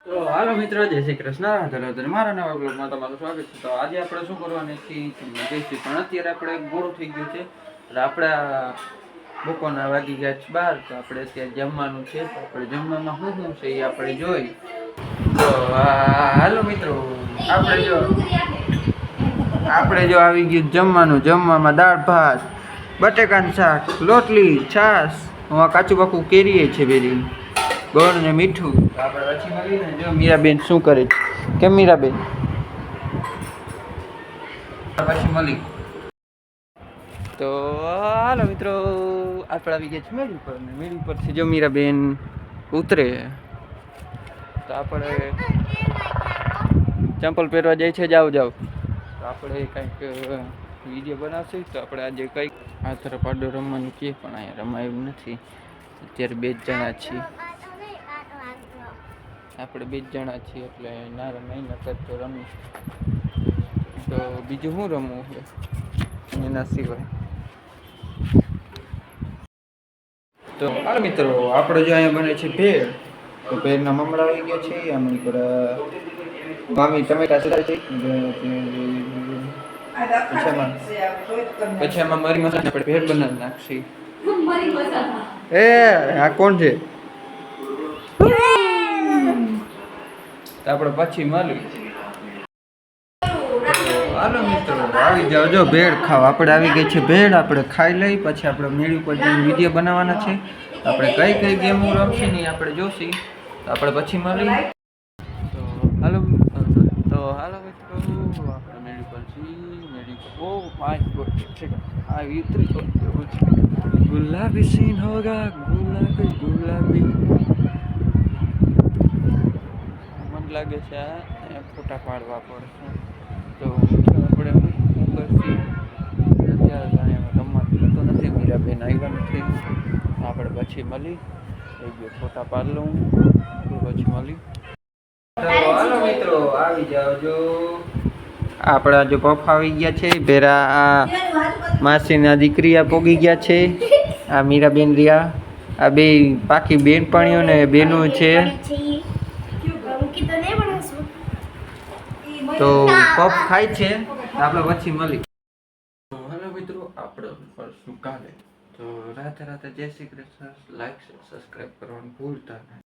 તો હાલો મિત્રો, જય શ્રી કૃષ્ણ. ધરો મારા નવા બ્લોગમાં તમારું સ્વાગત છે. તો આજે આપણે શું કરવાની છે જઈશું, પણ અત્યારે આપણે મોડું થઈ ગયું છે એટલે આપણા બપોરના વાગી ગયા છે 12. તો આપણે અત્યારે જમવાનું છે. તો આપણે જમવામાં શું શું છે એ આપણે જોઈ. તો હાલો મિત્રો, આપણે જો આવી ગયું જમવાનું. જમવામાં દાળ ભાત, બટેકાનું શાક, રોટલી, છાશ, કાચું પાકું કેરીએ છે બેરી, ગોળ ને મીઠું. તો આપણે પછી મળીને જો મીરાબેન શું કરે છે. કેમ મીરાબેન? પછી મળી. તો હાલો મિત્રો, આપણે આવી ગયા છે મેળી પર. ને મેળી પરથી જો મીરાબેન ઉતરે તો આપણે ચંપલ પહેરવા જાય છે. જાવ તો આપણે કંઈક વિડીયો બનાવશે. તો આપણે આજે કંઈક આ તરફ આડો રમવાનું કહે, પણ અહીંયા રમાયું નથી. અત્યારે 2 જ જણા છીએ. આપણે 2 જ જણા છીએ એટલે ના રમાય. નકર તો રમી. તો બીજું શું રમવું છે એના સિવાય? તો હાલ મિત્રો, આપણે જો અહીંયા બને છે ભેળ. તો ભેળના મમરા આવી ગયા છે. આમની પર મામી ટમેટા સુધારે છે. પછી આમાં મરી મસાલા આપણે ભેળ બનાવી નાખશી. એ આ કોણ છે? તો આપણે પછી મળી. હાલો મિત્રો, આવી જાઓ જો ભેળ ખાવા. આપણે આવી ગઈ છે ભેળ. આપણે ખાઈ લઈ પછી આપણે મેળી ઉપર જઈને વિડીયો બનાવવાના છે. આપણે કઈ કઈ ગેમો રમશે ને આપણે જોશી. તો આપણે પછી મળી. તો હાલો મિત્રો, આપણે મેળી પર છીએ. મેળી પર ઓ માય ગોડ, આ વિતરી ગુલાબી સીન હોગા, ગુલાબી ગુલાબી. મન લાગે છે આ ફોટા પાડવા પડશે. તો આપણે શું કરશું અત્યારે રમવાનું તો નથી. મીરાબેન આવ્યા નથી. આપણે પછી મળી ફોટા પાડ લઉં. પછી મળી. તો હાલો મિત્રો, આવી જાઓ જો. આપણા જો પપ્પા આવી ગયા છે ભેરા. આ માસીના દીકરી આ પોગી ગયા છે. આ મીરાબેન રહ્યા. આ બે પાકી બેનપણીઓ ને બેનો છે. તો પપ ખાય છે. આપણે પછી મળી. તો હેલો મિત્રો, આપણે શું કાલે. તો રાતે જય શ્રી કૃષ્ણ. લાઈક સબસ્ક્રાઈબ કરવાનું ભૂલતા નહીં.